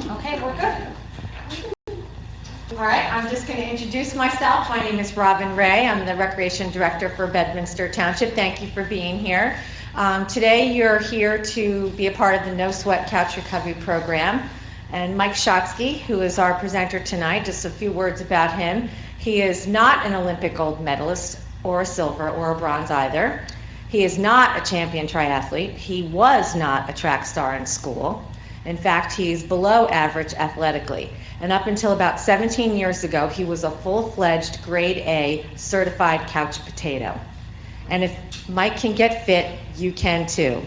Okay, we're good. All right, I'm just going to introduce myself. My name is Robin Ray. I'm the Recreation Director for Bedminster Township. Thank you for being here. Today you're here to be a part of the No Sweat Couch Recovery Program. And Mike Shotsky, who is our presenter tonight, just a few words about him. He is not an Olympic gold medalist or a silver or a bronze either. He is not a champion triathlete. He was not a track star in school. In fact, he's below average athletically. And up until about 17 years ago, he was a full-fledged grade A certified couch potato. And if Mike can get fit, you can too.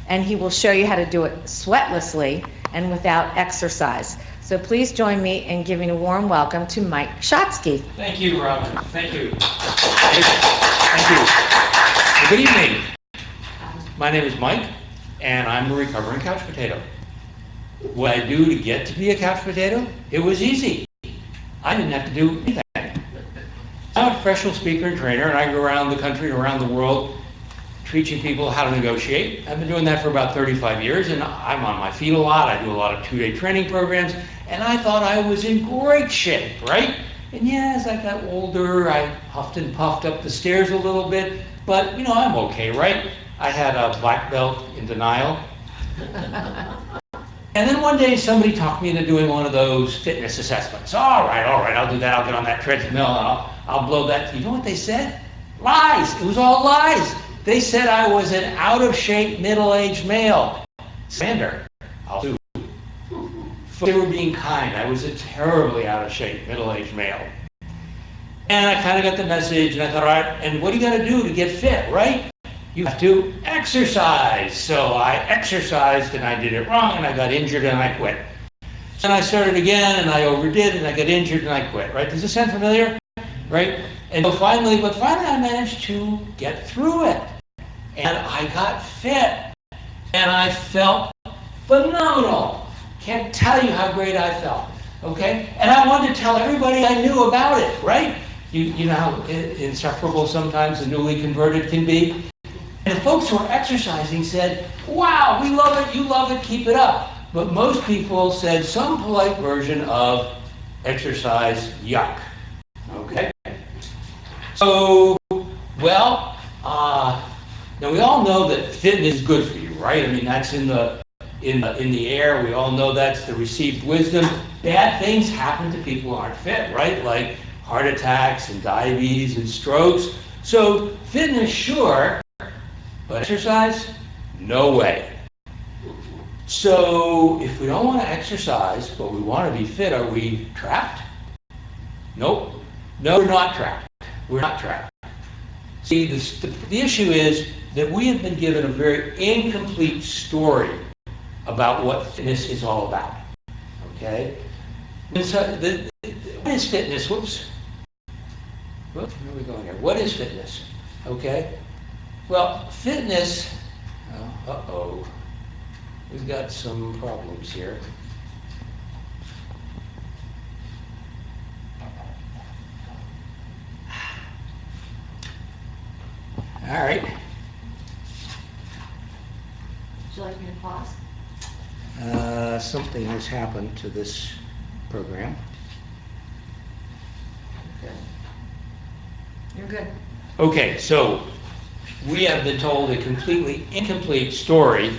And he will show you how to do it sweatlessly and without exercise. So please join me in giving a warm welcome to Mike Shotsky. Thank you, Robin. Thank you. Thank you. Well, good evening. My name is Mike, and I'm a recovering couch potato. What I do to get to be a couch potato, it was easy. I didn't have to do anything. I'm a professional speaker and trainer, and I go around the country and around the world teaching people how to negotiate. I've been doing that for about 35 years, and I'm on my feet a lot. I do a lot of two-day training programs, and I thought I was in great shape, right? And yeah, as I got older, I huffed and puffed up the stairs a little bit, but I'm okay, right? I had a black belt in denial. And then one day somebody talked me into doing one of those fitness assessments. All right, I'll do that. I'll get on that treadmill and I'll blow that. You know what they said? Lies. It was all lies. They said I was an out-of-shape, middle-aged male. Sander, I'll sue. They were being kind. I was a terribly out-of-shape, middle-aged male. And I kind of got the message, and I thought, all right, and what do you got to do to get fit, right? You have to exercise. So I exercised, and I did it wrong, and I got injured, and I quit. And I started again, and I overdid, and I got injured, and I quit, right? Does this sound familiar? Right? And so finally I managed to get through it. And I got fit, and I felt phenomenal. Can't tell you how great I felt, okay? And I wanted to tell everybody I knew about it, right? You know how insufferable sometimes the newly converted can be? And the folks who are exercising said, wow, we love it, you love it, keep it up. But most people said some polite version of exercise, yuck, okay? So, well, now we all know that fitness is good for you, right? I mean, that's in the air. We all know that's the received wisdom. Bad things happen to people who aren't fit, right? Like heart attacks and diabetes and strokes. So fitness, sure, but exercise, no way. So if we don't want to exercise, but we want to be fit, are we trapped? Nope. No, we're not trapped. We're not trapped. See, the issue is that we have been given a very incomplete story about what fitness is all about. Okay? So what is fitness? Whoops. Where are we going here? What is fitness? Okay? Well, fitness, we've got some problems here. All right. Would you like me to pause? Something has happened to this program. Good. You're good. Okay, so we have been told a completely incomplete story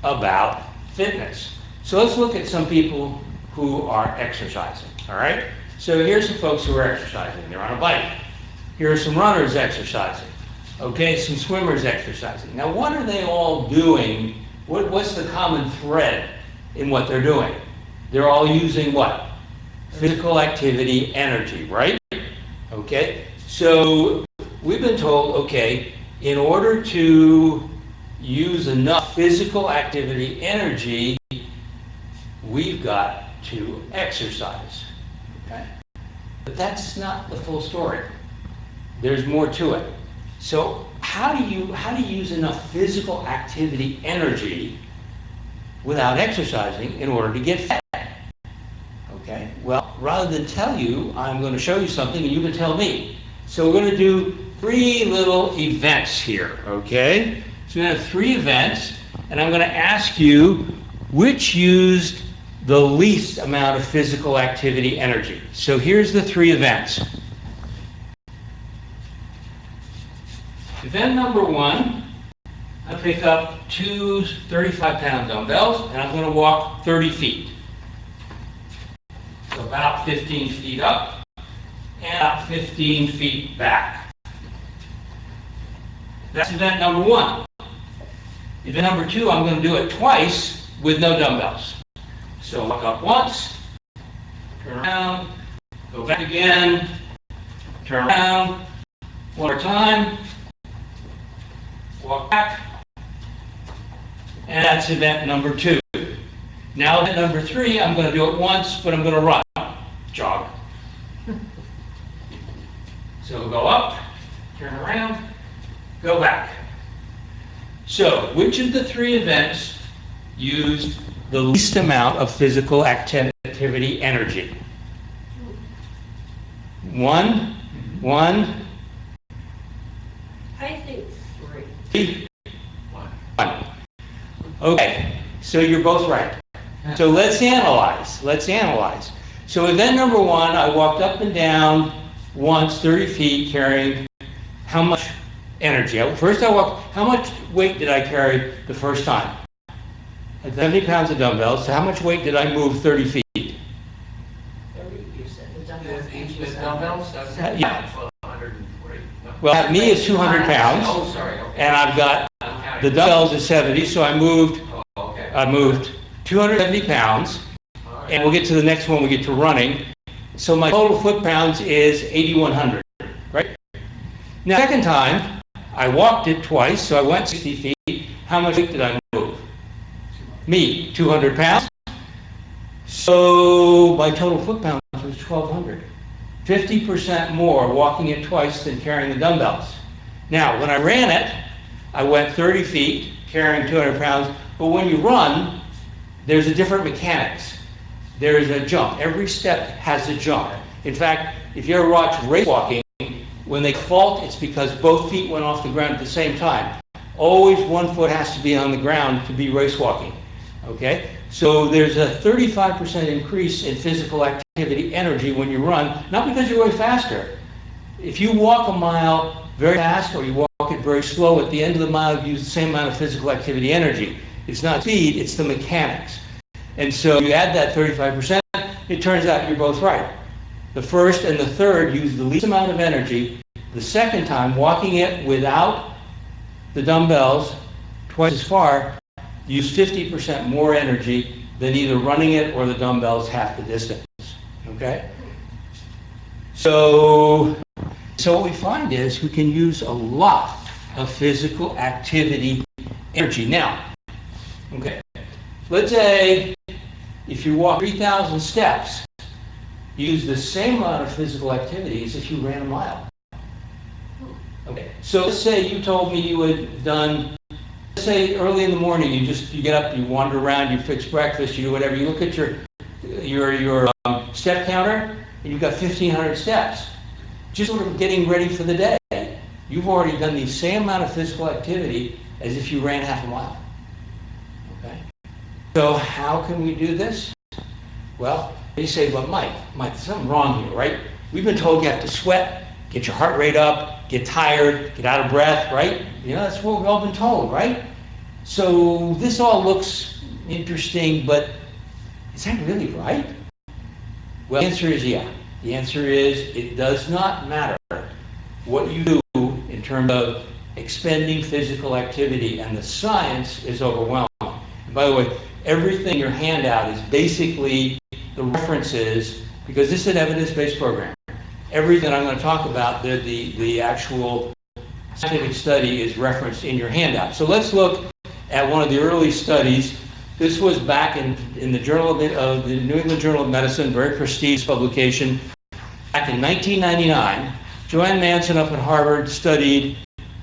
about fitness. So let's look at some people who are exercising, all right? So here's some folks who are exercising. They're on a bike. Here are some runners exercising. Okay, some swimmers exercising. Now, what are they all doing? What's the common thread in what they're doing? They're all using what? Physical activity energy, right? Okay, so we've been told, okay, in order to use enough physical activity energy, we've got to exercise. Okay? But that's not the full story. There's more to it. So how do you use enough physical activity energy without exercising in order to get fit? Okay, well, rather than tell you, I'm going to show you something and you can tell me. So we're going to do 3 little events here, okay? So we're going to have 3 events, and I'm going to ask you, which used the least amount of physical activity energy. So here's the three events. Event number one, I pick up two 35-pound dumbbells and I'm going to walk 30 feet. So about 15 feet up and about 15 feet back. That's event number one. Event number two, I'm going to do it twice with no dumbbells. So walk up once, turn around, go back again, turn around, one more time, walk back, and that's event number two. Now event number three, I'm going to do it once, but I'm going to run, jog. So go up, turn around, go back. So which of the three events used the least amount of physical activity energy? One. I think three. One. Okay, so you're both right. So let's analyze. So event number one, I walked up and down once 30 feet carrying how much energy? First I walked, how much weight did I carry the first time? 70 pounds of dumbbells. So how much weight did I move 30 feet? 30, you said the dumbbells. Each with dumbbells? Yeah. 140. Well, me is 200 pounds, Oh, sorry. Okay. and I've got I'm counting. the dumbbells is 70, so I moved Oh, okay. 270 pounds, All right. and we'll get to the next one, we get to running. So my total foot pounds is 8,100, right? Now, second time, I walked it twice, so I went 60 feet. How much weight did I move? Me, 200 pounds. So my total foot pounds was 1,200. 50% more walking it twice than carrying the dumbbells. Now, when I ran it, I went 30 feet carrying 200 pounds, but when you run, there's a different mechanics. There's a jump. Every step has a jump. In fact, if you ever watch race walking, when they fault, it's because both feet went off the ground at the same time. Always one foot has to be on the ground to be race walking. Okay? So there's a 35% increase in physical activity energy when you run, not because you're way faster. If you walk a mile very fast or you walk it very slow, at the end of the mile you use the same amount of physical activity energy. It's not speed, it's the mechanics. And so you add that 35%, it turns out you're both right. The first and the third use the least amount of energy. The second time, walking it without the dumbbells twice as far, use 50% more energy than either running it or the dumbbells half the distance. Okay? So what we find is we can use a lot of physical activity energy. Now, okay, let's say if you walk 3,000 steps, use the same amount of physical activity as if you ran a mile. Okay, so let's say you told me you had done, let's say early in the morning, you get up, you wander around, you fix breakfast, you do whatever, you look at your step counter, and you've got 1,500 steps. Just sort of getting ready for the day. You've already done the same amount of physical activity as if you ran half a mile. Okay? So how can we do this? Well, you say, well, Mike, there's something wrong here, right? We've been told you have to sweat, get your heart rate up, get tired, get out of breath, right? You know, that's what we've all been told, right? So this all looks interesting, but is that really right? Well, the answer is yeah. The answer is it does not matter what you do in terms of expending physical activity, and the science is overwhelming. And by the way, everything in your handout is basically the references, because this is an evidence-based program. Everything I'm going to talk about, the actual scientific study is referenced in your handout. So let's look at one of the early studies. This was back in the Journal of the New England Journal of Medicine, very prestigious publication. Back in 1999, Joanne Manson up at Harvard studied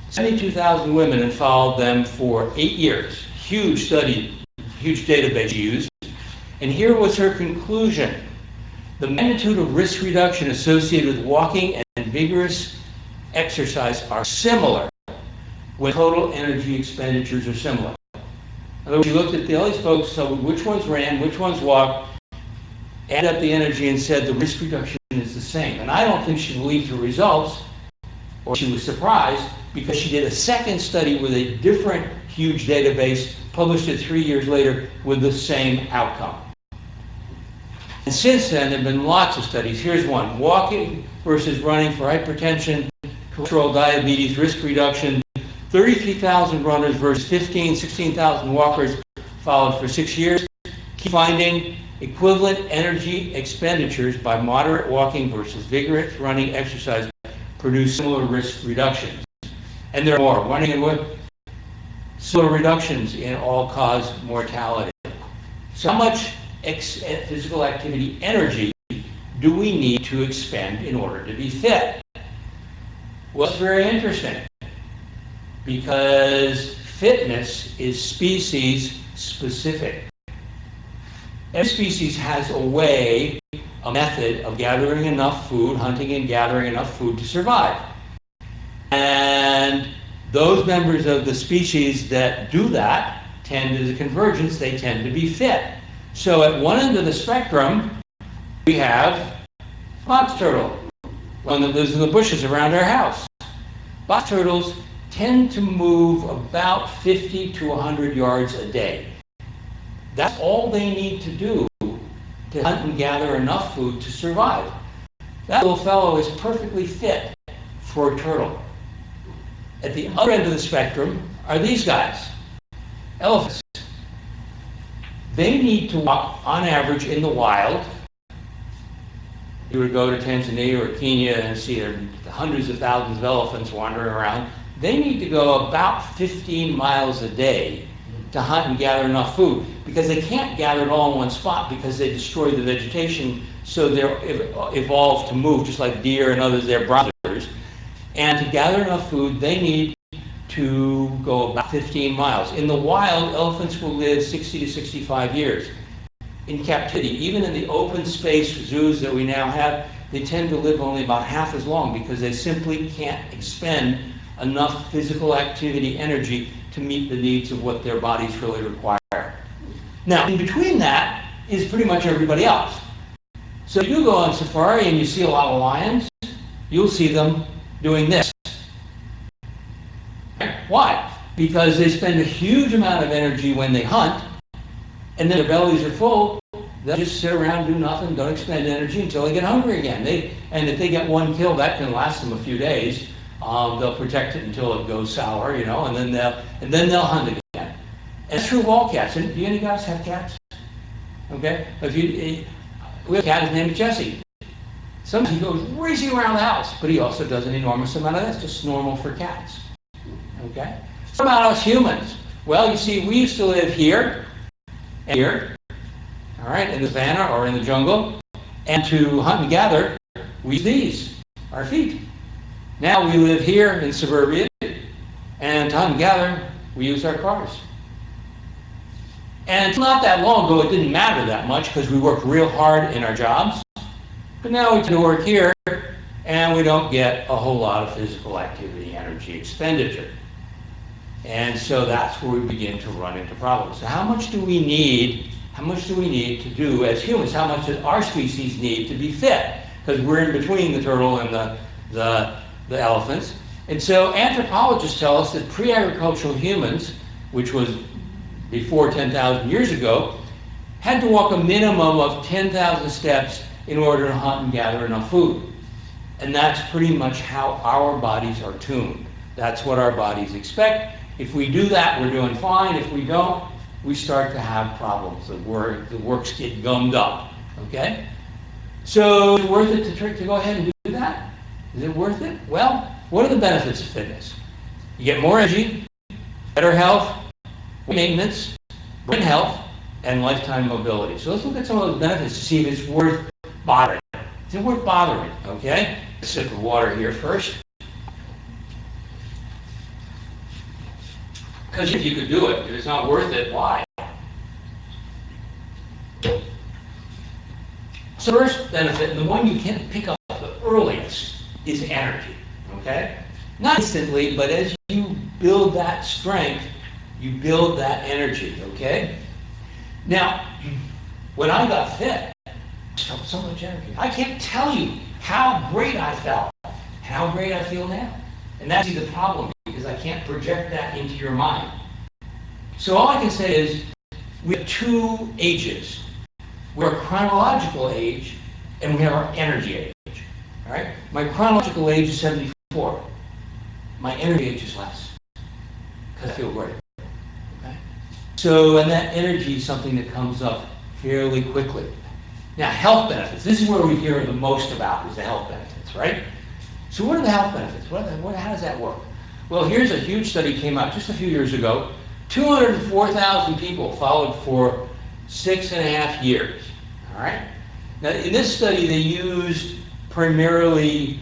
72,000 women and followed them for 8 years. Huge study, huge database used. And here was her conclusion. The magnitude of risk reduction associated with walking and vigorous exercise are similar when total energy expenditures are similar. In other words, you looked at all these folks, so which ones ran, which ones walked, added up the energy and said the risk reduction is the same. And I don't think she believed her results, or she was surprised, because she did a second study with a different huge database, published it 3 years later with the same outcome. And since then, there have been lots of studies. Here's one: walking versus running for hypertension, cholesterol, diabetes, risk reduction. 33,000 runners versus 16,000 walkers followed for 6 years. Key finding: equivalent energy expenditures by moderate walking versus vigorous running exercise produce similar risk reductions. And there are more. Running and similar reductions in all-cause mortality. So how much physical activity energy do we need to expend in order to be fit? Well, it's very interesting, because fitness is species specific. Every species has a way, a method of gathering enough food, hunting and gathering enough food to survive. And those members of the species that do that tend to the convergence, they tend to be fit. So at one end of the spectrum, we have box turtle, one that lives in the bushes around our house. Box turtles tend to move about 50 to 100 yards a day. That's all they need to do to hunt and gather enough food to survive. That little fellow is perfectly fit for a turtle. At the other end of the spectrum are these guys, elephants. They need to walk, on average, in the wild. You would go to Tanzania or Kenya and see there are hundreds of thousands of elephants wandering around. They need to go about 15 miles a day to hunt and gather enough food, because they can't gather it all in one spot because they destroy the vegetation, so they're evolved to move, just like deer and others, they're browsers. And to gather enough food, they need to go about 15 miles. In the wild, elephants will live 60 to 65 years. In captivity, even in the open space zoos that we now have, they tend to live only about half as long, because they simply can't expend enough physical activity energy to meet the needs of what their bodies really require. Now, in between that is pretty much everybody else. So if you go on safari and you see a lot of lions, you'll see them doing this. Why? Because they spend a huge amount of energy when they hunt, and then their bellies are full. They'll just sit around, do nothing, don't expend energy until they get hungry again. And if they get one kill, that can last them a few days. They'll protect it until it goes sour, you know, and then they'll hunt again. And it's true of all cats. And do any guys have cats? Okay? We have a cat, his name is Jesse. Sometimes he goes racing around the house, but he also does an enormous amount of this, just normal for cats. Okay? What about us humans? Well, you see, we used to live here and here, all right, in the savannah or in the jungle, and to hunt and gather, we use these, our feet. Now we live here in suburbia, and to hunt and gather, we use our cars. And it's not that long ago, it didn't matter that much because we worked real hard in our jobs. But now we tend to work here, and we don't get a whole lot of physical activity, energy expenditure. And so that's where we begin to run into problems. So how much do we need to do as humans? How much does our species need to be fit? Because we're in between the turtle and the elephants. And so anthropologists tell us that pre-agricultural humans, which was before 10,000 years ago, had to walk a minimum of 10,000 steps in order to hunt and gather enough food. And that's pretty much how our bodies are tuned. That's what our bodies expect. If we do that, we're doing fine. If we don't, we start to have problems. The works get gummed up, okay? So is it worth it to go ahead and do that? Is it worth it? Well, what are the benefits of fitness? You get more energy, better health, maintenance, brain health, and lifetime mobility. So let's look at some of those benefits to see if it's worth bothering. Is it worth bothering, okay? A sip of water here first. Because if you could do it, if it's not worth it, why? So first benefit, and the one you can pick up the earliest, is energy, okay? Not instantly, but as you build that strength, You build that energy, okay? Now, when I got fit, I felt so much energy. I can't tell you how great I felt, how great I feel now. And that's the problem, because I can't project that into your mind. So all I can say is, we have two ages. We have a chronological age, and we have our energy age. All right? My chronological age is 74. My energy age is less, because I feel great. Okay? So, and that energy is something that comes up fairly quickly. Now, health benefits. This is where we hear the most about, is the health benefits, right? So what are the health benefits? How does that work? Well, here's a huge study came out just a few years ago. 204,000 people followed for 6.5 years. All right? Now, in this study, they used primarily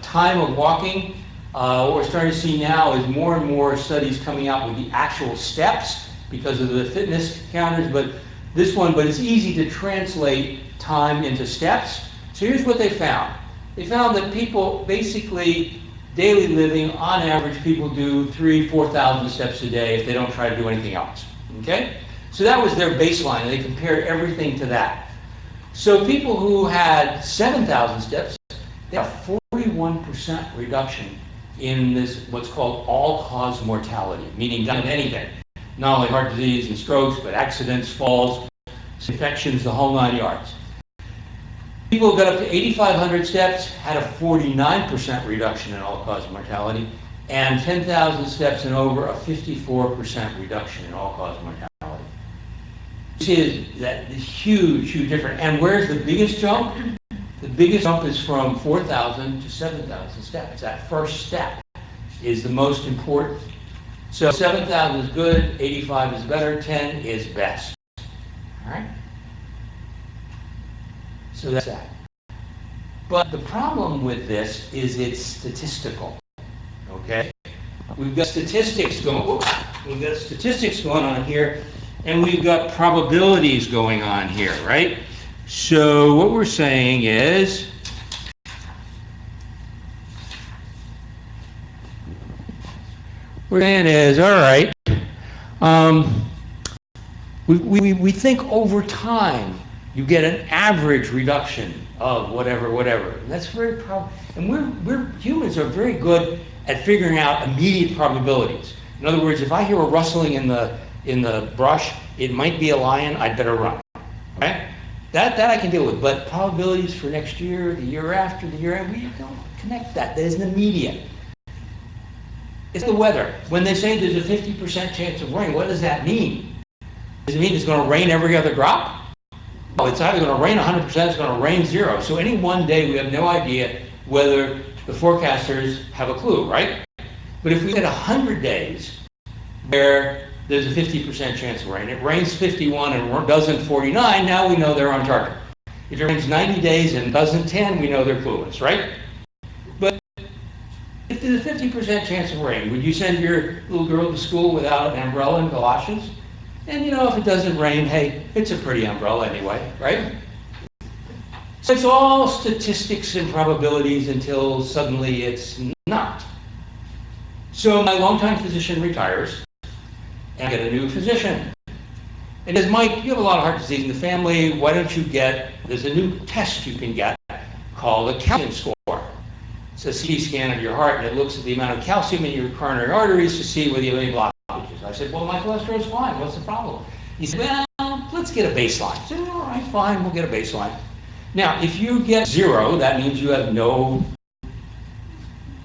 time of walking. What we're starting to see now is more and more studies coming out with the actual steps because of the fitness counters. But it's easy to translate time into steps. So here's what they found. They found that people basically, daily living, on average, people do 3,000-4,000 steps a day if they don't try to do anything else. Okay? So that was their baseline, and they compared everything to that. So people who had 7,000 steps, they have 41% reduction in this, what's called all-cause mortality, meaning done anything. Not only heart disease and strokes, but accidents, falls, infections, the whole 9 yards. People who got up to 8,500 steps had a 49% reduction in all-cause mortality, and 10,000 steps and over, a 54% reduction in all-cause mortality. You see that huge, huge difference. And where's the biggest jump? The biggest jump is from 4,000 to 7,000 steps. That first step is the most important. So 7,000 is good, 85 is better, 10 is best. All right? So that's that. But the problem with this is it's statistical. Okay? We've got statistics going on here, and we've got probabilities going on here, right? So what we're saying is, all right, we think over time you get an average reduction of whatever. And that's very and we're humans are very good at figuring out immediate probabilities. In other words, if I hear a rustling in the brush, it might be a lion, I'd better run. Okay? That I can deal with, but probabilities for next year, the year after, we don't connect that. That isn't immediate. It's the weather. When they say there's a 50% chance of rain, what does that mean? Does it mean it's going to rain every other drop? Well, it's either going to rain 100%, it's going to rain 0. So any one day we have no idea whether the forecasters have a clue, right? But if we get 100 days where there's a 50% chance of rain, it rains 51 and doesn't 49, now we know they're on target. If it rains 90 days and doesn't 10, we know they're clueless, right? But if there's a 50% chance of rain, would you send your little girl to school without an umbrella and galoshes? And if it doesn't rain, hey, it's a pretty umbrella anyway, right? So it's all statistics and probabilities until suddenly it's not. So my longtime physician retires, and I get a new physician. And he says, Mike, you have a lot of heart disease in the family. Why don't you there's a new test you can get called a calcium score. It's a CT scan of your heart, and it looks at the amount of calcium in your coronary arteries to see whether you have any blockages. I said, well, my cholesterol's fine. What's the problem? He said, well, let's get a baseline. I said, all right, fine, we'll get a baseline. Now, if you get 0, that means you have no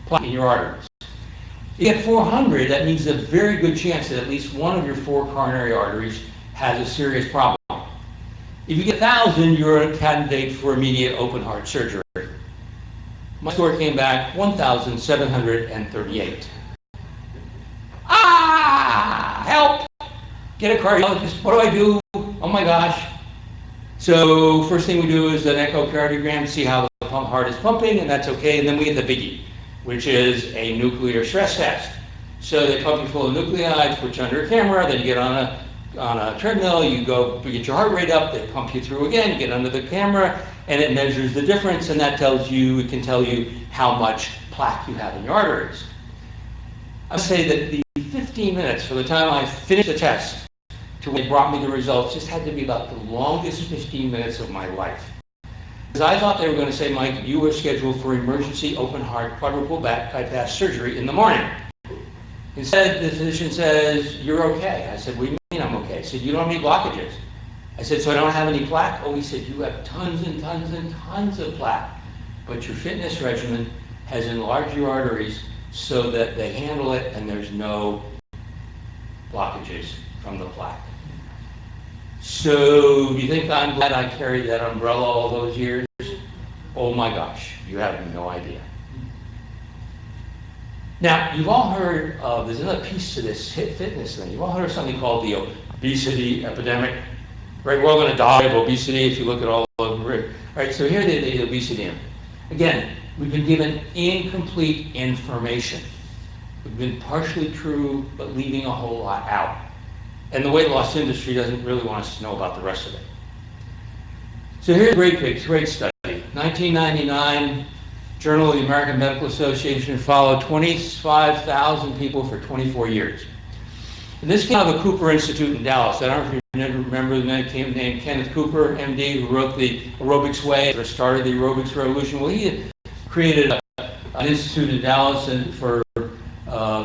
plaque in your arteries. If you get 400, that means there's a very good chance that at least one of your 4 coronary arteries has a serious problem. If you get 1,000, you're a candidate for immediate open heart surgery. My score came back 1,738. Help! Get a cardiologist. What do I do? Oh my gosh. So first thing we do is an echocardiogram to see how the heart is pumping, and that's okay. And then we get the biggie, which is a nuclear stress test. So they pump you full of nuclei, put you under a camera, then you get on a treadmill, you get your heart rate up, they pump you through again, you get under the camera, and it measures the difference, and that it can tell you how much plaque you have in your arteries. I would say that the 15 minutes from the time I finished the test to when they brought me the results just had to be about the longest 15 minutes of my life. Because I thought they were going to say, Mike, you were scheduled for emergency open heart quadruple bypass surgery in the morning. Instead, the physician says, you're okay. I said, what do you mean I'm okay? He said, you don't have any blockages. I said, so I don't have any plaque? Oh, he said, you have tons and tons and tons of plaque. But your fitness regimen has enlarged your arteries so that they handle it and there's no blockages from the plaque. So, do you think I'm glad I carried that umbrella all those years? Oh my gosh, you have no idea. Now, you've all heard of, there's another piece to this fitness thing. You've all heard of something called the obesity epidemic, right? We're all going to die of obesity if you look at all of them. All right, so here the obesity. Again, we've been given incomplete information. We've been partially true, but leaving a whole lot out. And the weight loss industry doesn't really want us to know about the rest of it. So here's a great study. 1999, Journal of the American Medical Association followed 25,000 people for 24 years. And this came out of the Cooper Institute in Dallas. I don't know if you remember the man named Kenneth Cooper, MD, who wrote the Aerobics Way, or started the aerobics revolution. Well, he had created an institute in Dallas and for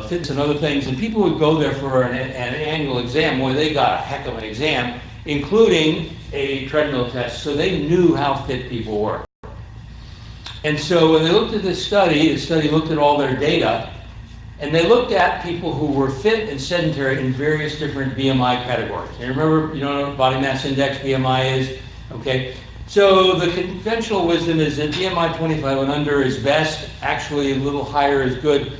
fitness and other things, and people would go there for an annual exam. Well, they got a heck of an exam, including a treadmill test, so they knew how fit people were. And so when they looked at this study, the study looked at all their data, and they looked at people who were fit and sedentary in various different BMI categories. And remember, you know what body mass index, BMI is? Okay. So the conventional wisdom is that BMI 25 and under is best, actually a little higher is good,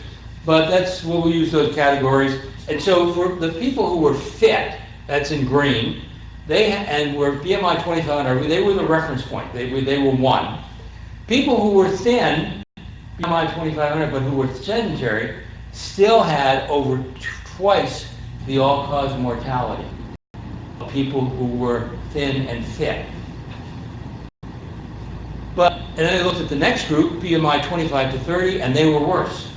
but that's what we use those categories. And so for the people who were fit, that's in green, and were BMI 25 and under, they were the reference point, they were 1. People who were thin, BMI 25 and under, but who were sedentary, still had over twice the all-cause mortality of people who were thin and fit. And then they looked at the next group, BMI 25 to 30, and they were worse.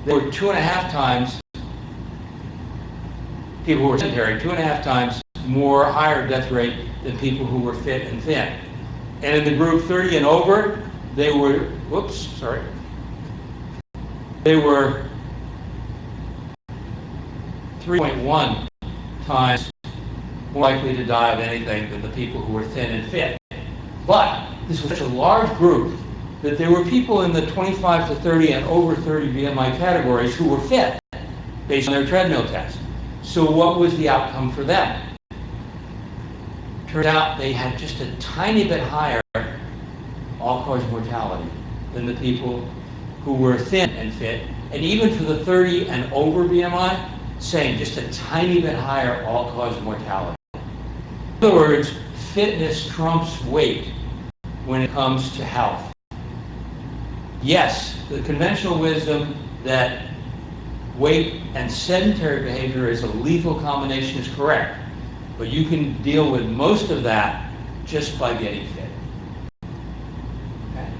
They were 2.5 times, people who were sedentary, 2.5 times more higher death rate than people who were fit and thin. And in the group 30 and over, they were, they were 3.1 times more likely to die of anything than the people who were thin and fit. But this was such a large group that there were people in the 25 to 30 and over 30 BMI categories who were fit based on their treadmill test. So what was the outcome for them? Turns out they had just a tiny bit higher all-cause mortality than the people who were thin and fit. And even for the 30 and over BMI, same, just a tiny bit higher all-cause mortality. In other words, fitness trumps weight when it comes to health. Yes, the conventional wisdom that weight and sedentary behavior is a lethal combination is correct, but you can deal with most of that just by getting fit. Okay.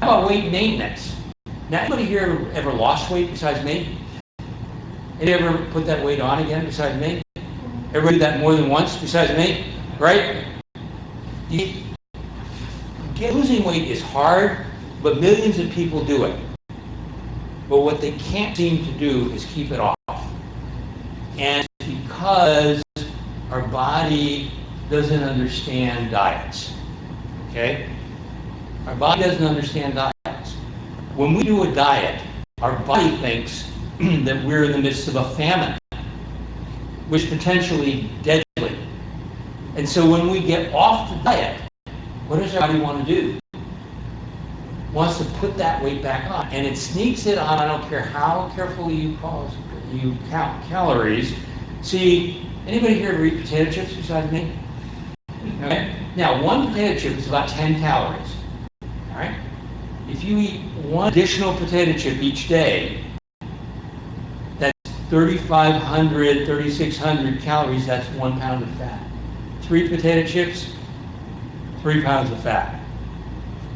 How about weight maintenance? Now, anybody here ever lost weight besides me? Anybody ever put that weight on again besides me? Everybody did that more than once besides me? Right? Losing weight is hard, but millions of people do it. But what they can't seem to do is keep it off. And it's because our body doesn't understand diets. Okay? Our body doesn't understand diets. When we do a diet, our body thinks that we're in the midst of a famine, which is potentially deadly. And so when we get off the diet, what does our body want to do? It wants to put that weight back on, and it sneaks it on. I don't care how carefully you count calories. See, anybody here ever eat potato chips besides me? Okay. Now, one potato chip is about 10 calories. All right. If you eat one additional potato chip each day, that's 3,500, 3,600 calories. That's 1 pound of fat. 3 potato chips, 3 pounds of fat.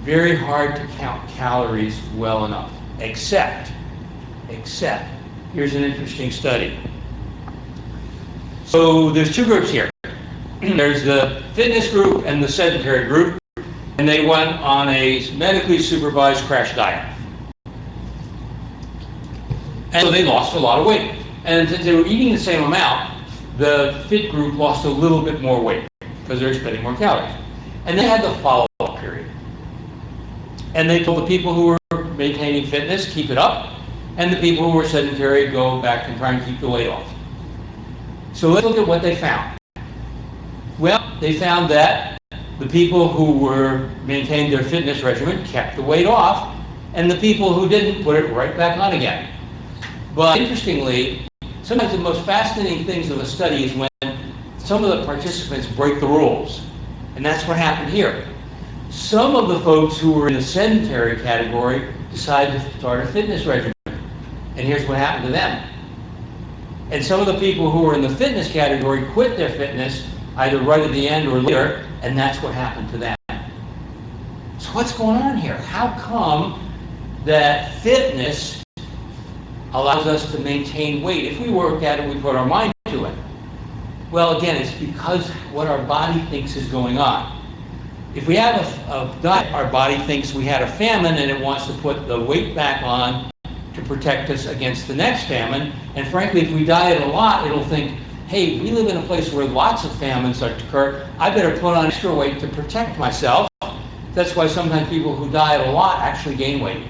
Very hard to count calories well enough, except, here's an interesting study. So there's two groups here. There's the fitness group and the sedentary group, and they went on a medically supervised crash diet. And so they lost a lot of weight. And since they were eating the same amount, the fit group lost a little bit more weight because they're expending more calories. And they had the follow-up period. And they told the people who were maintaining fitness, keep it up, and the people who were sedentary, go back and try and keep the weight off. So let's look at what they found. Well, they found that the people who were maintained their fitness regimen kept the weight off, and the people who didn't put it right back on again. But interestingly, sometimes the most fascinating things of a study is when some of the participants break the rules. And that's what happened here. Some of the folks who were in the sedentary category decided to start a fitness regimen. And here's what happened to them. And some of the people who were in the fitness category quit their fitness either right at the end or later, and that's what happened to them. So what's going on here? How come that fitness allows us to maintain weight? If we work at it, we put our mind to it. Well, again, it's because what our body thinks is going on. If we have a diet, our body thinks we had a famine and it wants to put the weight back on to protect us against the next famine. And frankly, if we diet a lot, it'll think, hey, we live in a place where lots of famines occur. I better put on extra weight to protect myself. That's why sometimes people who diet a lot actually gain weight.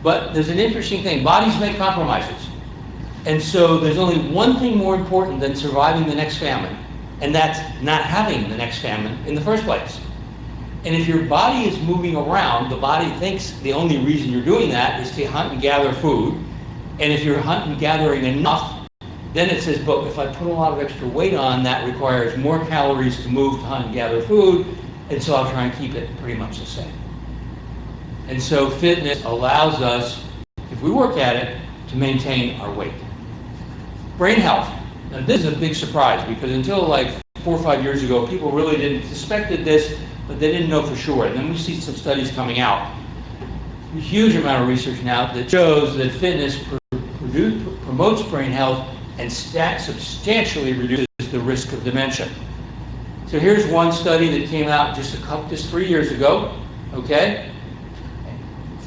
But there's an interesting thing. Bodies make compromises. And so there's only one thing more important than surviving the next famine, and that's not having the next famine in the first place. And if your body is moving around, the body thinks the only reason you're doing that is to hunt and gather food. And if you're hunting and gathering enough, then it says, but if I put a lot of extra weight on, that requires more calories to move to hunt and gather food, and so I'll try and keep it pretty much the same. And so fitness allows us, if we work at it, to maintain our weight. Brain health. Now this is a big surprise because until like 4 or 5 years ago, people really didn't suspected this, but they didn't know for sure. And then we see some studies coming out. A huge amount of research now that shows that fitness promotes brain health and substantially reduces the risk of dementia. So here's one study that came out just 3 years ago. Okay,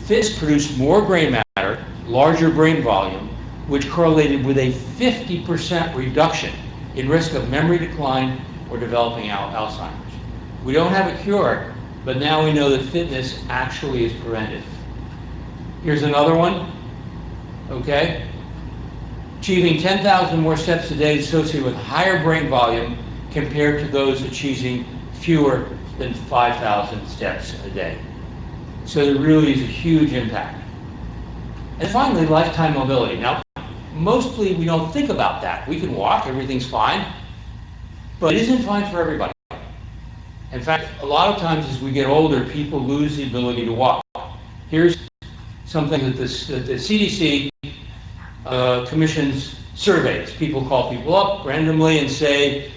fitness produced more gray matter, larger brain volume, which correlated with a 50% reduction in risk of memory decline or developing Alzheimer's. We don't have a cure, but now we know that fitness actually is preventive. Here's another one, okay? Achieving 10,000 more steps a day is associated with higher brain volume compared to those achieving fewer than 5,000 steps a day. So there really is a huge impact. And finally, lifetime mobility. Now, mostly we don't think about that. We can walk, everything's fine, but it isn't fine for everybody. In fact, a lot of times as we get older, people lose the ability to walk. Here's something that the CDC commissions surveys. People call people up randomly and say,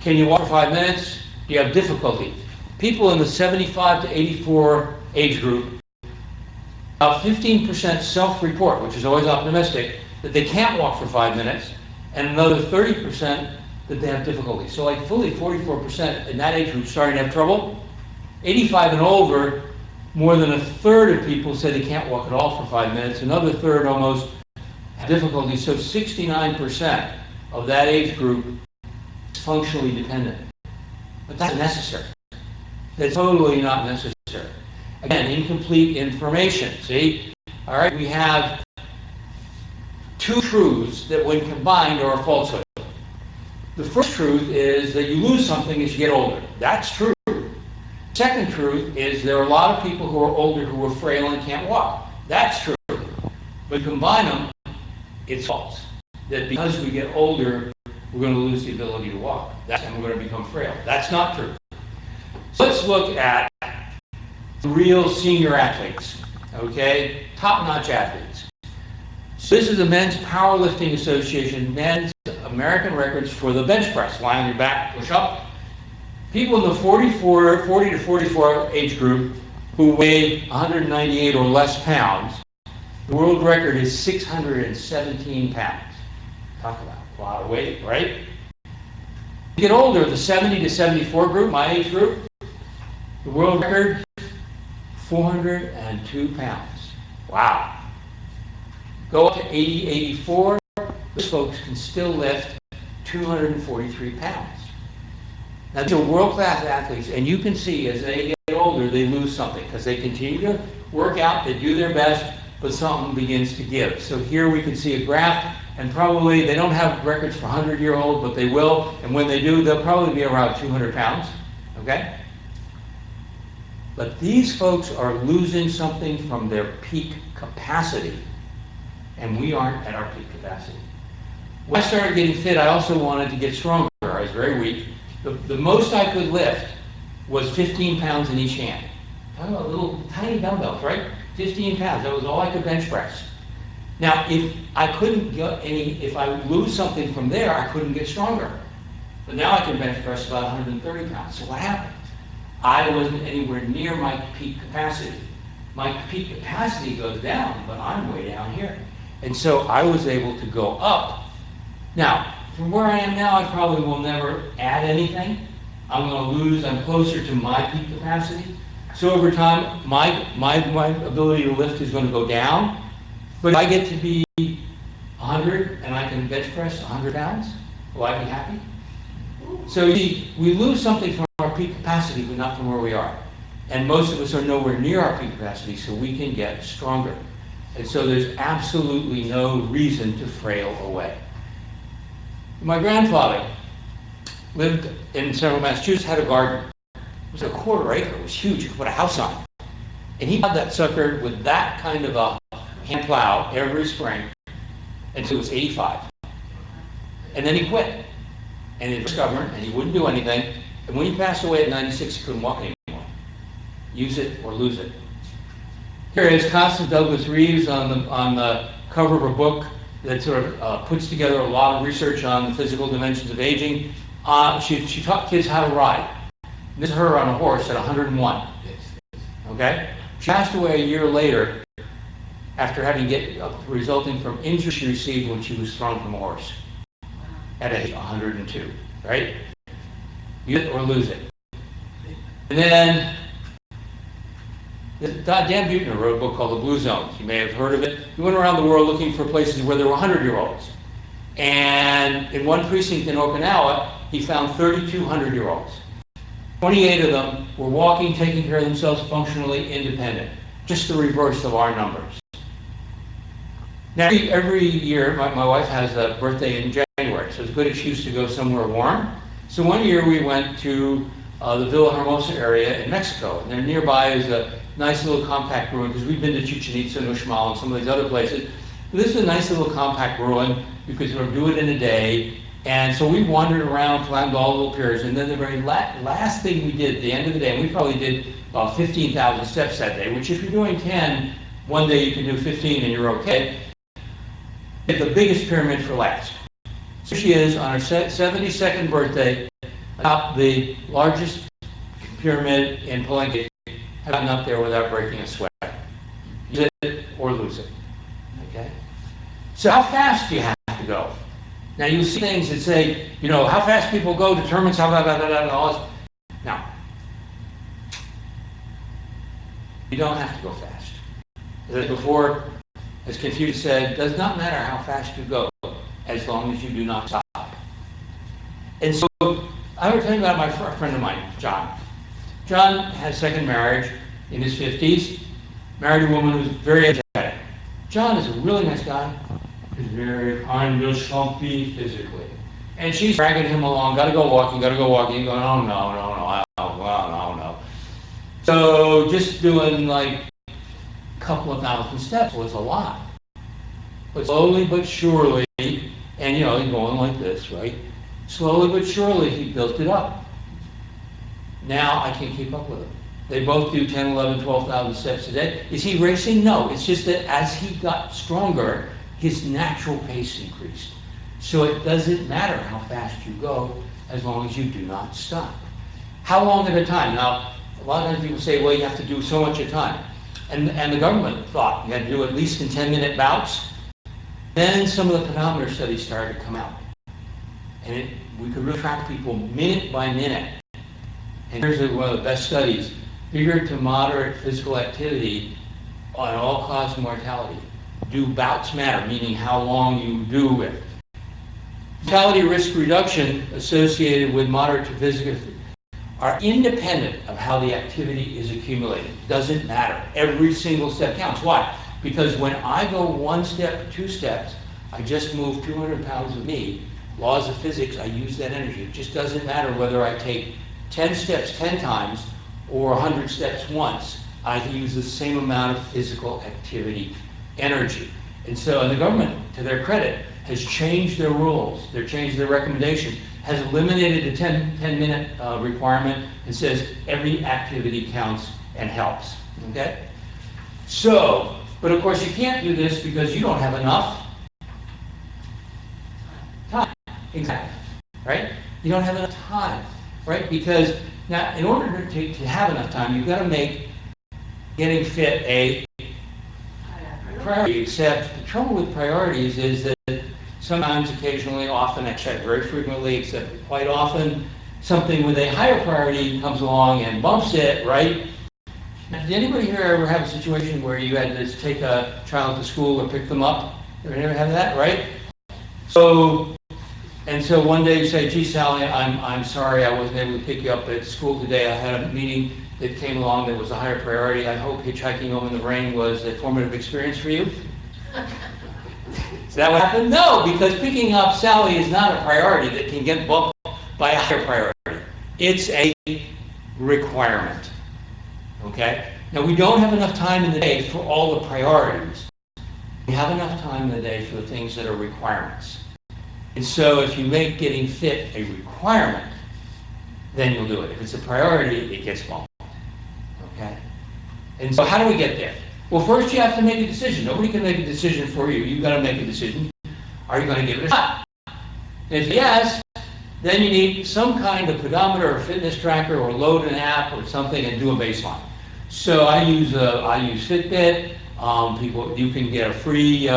can you walk for 5 minutes? Do you have difficulty? People in the 75 to 84 age group, about 15% self-report, which is always optimistic, that they can't walk for 5 minutes, and another 30% that they have difficulty. So like fully 44% in that age group starting to have trouble. 85 and over, more than a third of people say they can't walk at all for 5 minutes. Another third almost have difficulty. So 69% of that age group is functionally dependent. But that's necessary. That's totally not necessary. Again, incomplete information. See? All right, we have two truths that when combined are a falsehood. The first truth is that you lose something as you get older. That's true. Second truth is there are a lot of people who are older who are frail and can't walk. That's true. But combine them, it's false. That because we get older, we're going to lose the ability to walk. And we're going to become frail. That's not true. So let's look at real senior athletes, okay? Top-notch athletes. So this is the Men's Powerlifting Association, men's American records for the bench press. Lie on your back, push up. People in the 40 to 44 age group who weigh 198 or less pounds, the world record is 617 pounds. Talk about it. A lot of weight, right? You get older, the 70 to 74 group, my age group, the world record, 402 pounds. Wow. Go up to 80, 84, those folks can still lift 243 pounds. Now, these are world-class athletes, and you can see as they get older, they lose something because they continue to work out, they do their best, but something begins to give. So here we can see a graph, and probably they don't have records for 100-year-old, but they will, and when they do, they'll probably be around 200 pounds, okay? But these folks are losing something from their peak capacity, and we aren't at our peak capacity. When I started getting fit, I also wanted to get stronger. I was very weak. The most I could lift was 15 pounds in each hand. Talking about little tiny dumbbells, right? 15 pounds, that was all I could bench press. Now, if I lose something from there, I couldn't get stronger. But now I can bench press about 130 pounds. So what happened? I wasn't anywhere near my peak capacity. My peak capacity goes down, but I'm way down here. And so I was able to go up. Now, from where I am now, I probably will never add anything. I'm closer to my peak capacity. So over time, my ability to lift is going to go down. But if I get to be 100 and I can bench press 100 pounds, will I be happy? So you see, we lose something from our peak capacity, but not from where we are. And most of us are nowhere near our peak capacity, so we can get stronger. And so there's absolutely no reason to frail away. My grandfather lived in Central Massachusetts, had a garden. It was a quarter acre, it was huge, you could put a house on it. And he plowed that sucker with that kind of a hand plow every spring until he was 85. And then he quit. And he was stubborn, and he wouldn't do anything. And when he passed away at 96, he couldn't walk anymore. Use it or lose it. Here is Constance Douglas Reeves on the cover of a book that sort of puts together a lot of research on the physical dimensions of aging. She taught kids how to ride. This is her on a horse at 101. Okay? She passed away a year later after having resulting from injury she received when she was thrown from a horse at age 102, right? Use it or lose it. And then Dan Buettner wrote a book called The Blue Zones. You may have heard of it. He went around the world looking for places where there were 100-year-olds. And in one precinct in Okinawa, he found 3,200-year-olds. 28 of them were walking, taking care of themselves, functionally independent. Just the reverse of our numbers. Now, every year, my wife has a birthday in January, so it's a good excuse to go somewhere warm. So one year we went to the Villahermosa area in Mexico, and there nearby is a nice little compact ruin, because we've been to Chichen Itza and Uxmal and some of these other places. But this is a nice little compact ruin. You could sort of do it in a day. And so we wandered around, climbed all the little piers, and then the very last thing we did at the end of the day, and we probably did about 15,000 steps that day, which if you're doing 10, one day you can do 15 and you're okay. Get the biggest pyramid for last. So she is on her 72nd birthday, atop the largest pyramid in Palenque, have gotten up there without breaking a sweat. Use it or lose it. Okay? So how fast do you have to go? Now you see things that say, you know, how fast people go determines how all this. Now, you don't have to go fast. As before, as Confucius said, it does not matter how fast you go, as long as you do not stop. And so, I was telling you about my friend of mine, John. John had a second marriage in his 50s, married a woman who was very energetic. John is a really nice guy. He's very kind of slumpy physically. And she's dragging him along, gotta go walking, He's going, oh no. So just doing like a couple of thousand steps was a lot. But slowly but surely, and you know, he's going like this, right? Slowly but surely, he built it up. Now I can't keep up with him. They both do 10, 11, 12,000 steps a day. Is he racing? No. It's just that as he got stronger, his natural pace increased. So it doesn't matter how fast you go, as long as you do not stop. How long at a time? Now, a lot of times people say, well, you have to do so much at a time. And the government thought you had to do at least in 10-minute bouts. Then some of the pedometer studies started to come out. And we could really track people minute by minute. And here's one of the best studies. Severe to moderate physical activity on all-cause mortality. Do bouts matter, meaning how long you do it. Mortality risk reduction associated with moderate to physical are independent of how the activity is accumulated. Doesn't matter. Every single step counts. Why? Because when I go 1 step, 2 steps, I just move 200 pounds of me. Laws of physics, I use that energy. It just doesn't matter whether I take 10 steps 10 times or 100 steps once. I can use the same amount of physical activity energy. And so the government, to their credit, has changed their rules. They've changed their recommendations, has eliminated the 10-minute requirement and says every activity counts and helps, okay? So, but of course you can't do this because you don't have enough time. Exactly, right? You don't have enough time, right? Because now, in order to have enough time, you've got to make getting fit a priority, except the trouble with priorities is that sometimes, occasionally, often, actually very frequently, except quite often, something with a higher priority comes along and bumps it, right? Now, did anybody here ever have a situation where you had to take a child to school or pick them up? Ever have that, right? So one day you say, gee, Sally, I'm sorry I wasn't able to pick you up at school today. I had a meeting that came along that was a higher priority. I hope hitchhiking home in the rain was a formative experience for you. Is that what happened? No, because picking up Sally is not a priority that can get bumped by a higher priority. It's a requirement. Okay? Now, we don't have enough time in the day for all the priorities. We have enough time in the day for the things that are requirements. And so if you make getting fit a requirement, then you'll do it. If it's a priority, it gets bumped. Okay? And so how do we get there? Well, first you have to make a decision. Nobody can make a decision for you. You've got to make a decision. Are you going to give it a shot? And if yes, then you need some kind of pedometer or fitness tracker or load an app or something and do a baseline. So I use Fitbit. You can get a free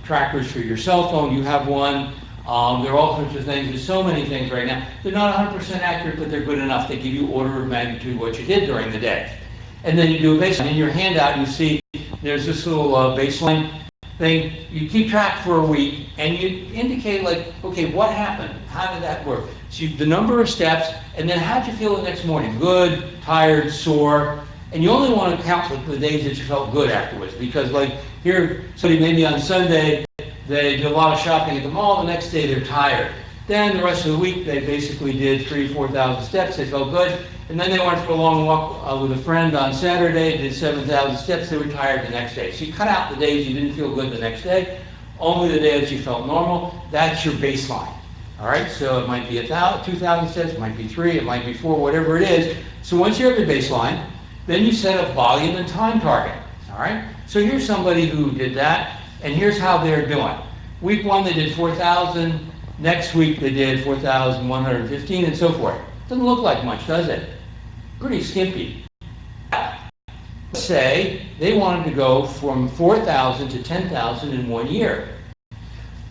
trackers for your cell phone. You have one. There are all sorts of things. There's so many things right now. They're not 100% accurate, but they're good enough. They give you order of magnitude what you did during the day. And then you do a baseline. In your handout, you see there's this little baseline thing. You keep track for a week, and you indicate, like, okay, what happened? How did that work? So the number of steps, and then how'd you feel the next morning? Good, tired, sore. And you only want to count the days that you felt good afterwards, because, like, here, somebody maybe on Sunday, they did a lot of shopping at the mall. The next day, they're tired. Then the rest of the week, they basically did 3,000 or 4,000 steps. They felt good. And then they went for a long walk with a friend on Saturday, did 7,000 steps. They were tired the next day. So you cut out the days you didn't feel good the next day. Only the day that you felt normal. That's your baseline. All right? So it might be 2,000 steps. It might be 3. It might be 4. Whatever it is. So once you have your baseline, then you set a volume and time target. All right? So here's somebody who did that. And here's how they're doing. Week 1, they did 4,000. Next week, they did 4,115, and so forth. Doesn't look like much, does it? Pretty skimpy. Let's say they wanted to go from 4,000 to 10,000 in 1 year.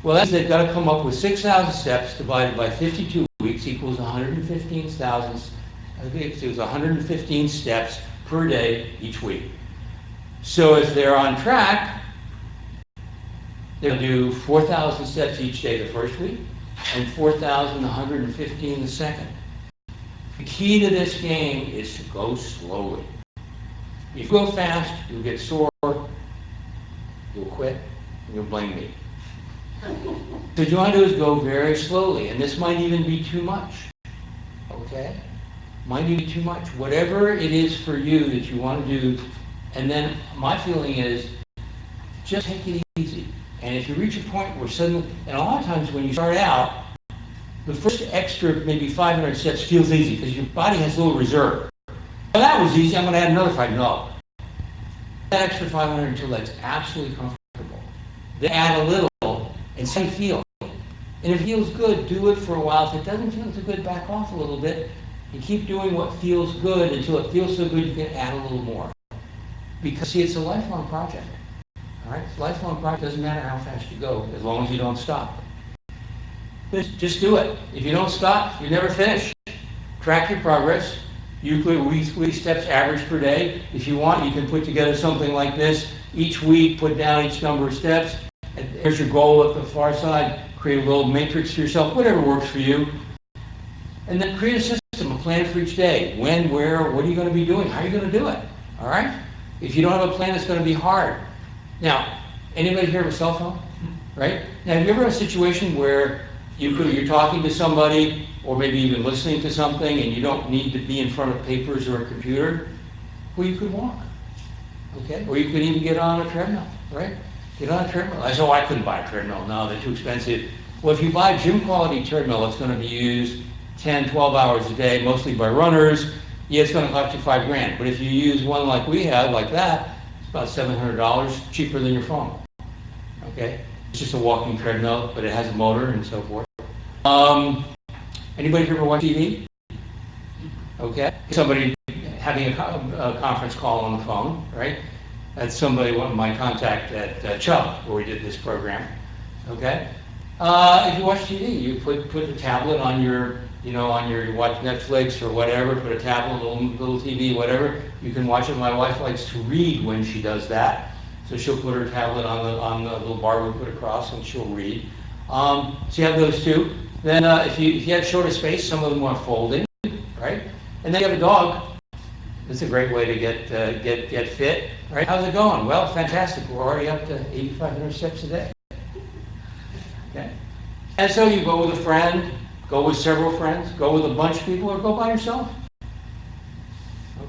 Well, that means they've got to come up with 6,000 steps divided by 52 weeks equals 115,000. I think it was 115 steps per day each week. So if they're on track, they'll do 4,000 steps each day the first week and 4,115 the second. The key to this game is to go slowly. If you go fast, you'll get sore, you'll quit, and you'll blame me. So what you want to do is go very slowly, and this might even be too much. Okay? Might even be too much. Whatever it is for you that you want to do, and then my feeling is just take it easy. And if you reach a point where suddenly, and a lot of times when you start out, the first extra maybe 500 steps feels easy because your body has a little reserve. Well, that was easy, I'm going to add another 5. No. That extra 500 until that's absolutely comfortable. Then add a little and see how you feel. And if it feels good, do it for a while. If it doesn't feel so good, back off a little bit. And keep doing what feels good until it feels so good you can add a little more. Because, see, it's a lifelong project. All right? It's a lifelong project. It doesn't matter how fast you go, as long as you don't stop. Just do it. If you don't stop, you never finish. Track your progress. Euclid weekly steps average per day. If you want, you can put together something like this. Each week, put down each number of steps. And here's your goal at the far side. Create a little matrix for yourself, whatever works for you. And then create a system, a plan for each day. When, where, what are you going to be doing? How are you going to do it? All right? If you don't have a plan, it's going to be hard. Now, anybody here have a cell phone? Right? Now, have you ever had a situation where you're talking to somebody, or maybe even listening to something, and you don't need to be in front of papers or a computer? Well, you could walk. Okay? Or you could even get on a treadmill, right? Get on a treadmill. I said, oh, I couldn't buy a treadmill. No, they're too expensive. Well, if you buy a gym quality treadmill, it's going to be used 10, 12 hours a day, mostly by runners. Yeah, it's going to cost you $5,000. But if you use one like we have, like that, it's about $700, cheaper than your phone. Okay? It's just a walking treadmill, but it has a motor and so forth. Anybody here ever watch TV? Okay. Somebody having a conference call on the phone, right? That's somebody, one of my contact at Chubb, where we did this program. Okay. If you watch TV, you put the tablet on your, you watch Netflix or whatever. Put a tablet, little TV, whatever. You can watch it. My wife likes to read when she does that, so she'll put her tablet on the little bar we put across, and she'll read. So you have those two. Then if you have shorter space, some of them are folding, right? And then you have a dog. It's a great way to get fit, right? How's it going? Well, fantastic. We're already up to 8,500 steps a day. Okay. And so you go with a friend, go with several friends, go with a bunch of people, or go by yourself.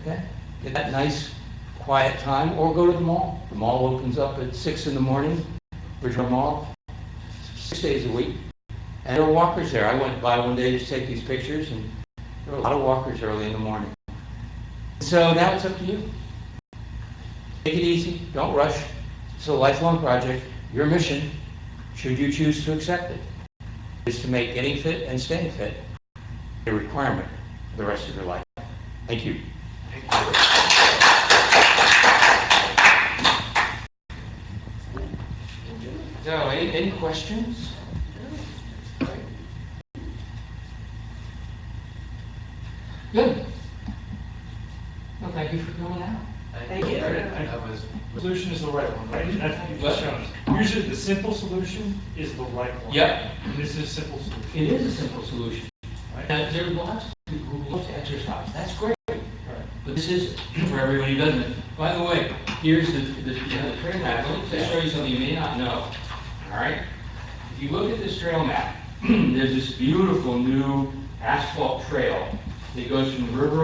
Okay. Get that nice, quiet time, or go to the mall. The mall opens up at 6 in the morning, Bridgewater Mall, 6 days a week. And there are walkers there. I went by one day to take these pictures, and there were a lot of walkers early in the morning. So now it's up to you. Take it easy. Don't rush. It's a lifelong project. Your mission, should you choose to accept it, is to make getting fit and staying fit a requirement for the rest of your life. Thank you. So, any questions? Good. Well, thank you for coming out. Thank you. That was, Solution is the right one, right? That's what you've just shown us. Usually the simple solution is the right one. Yep. And this is a simple solution. It is a simple solution. Right? There are lots of people who love to exercise. That's great. Right. But this is for everybody who doesn't. By the way, here's the trail map. Let me just show you something you may not know. All right? If you look at this trail map, there's this beautiful new asphalt trail that goes from River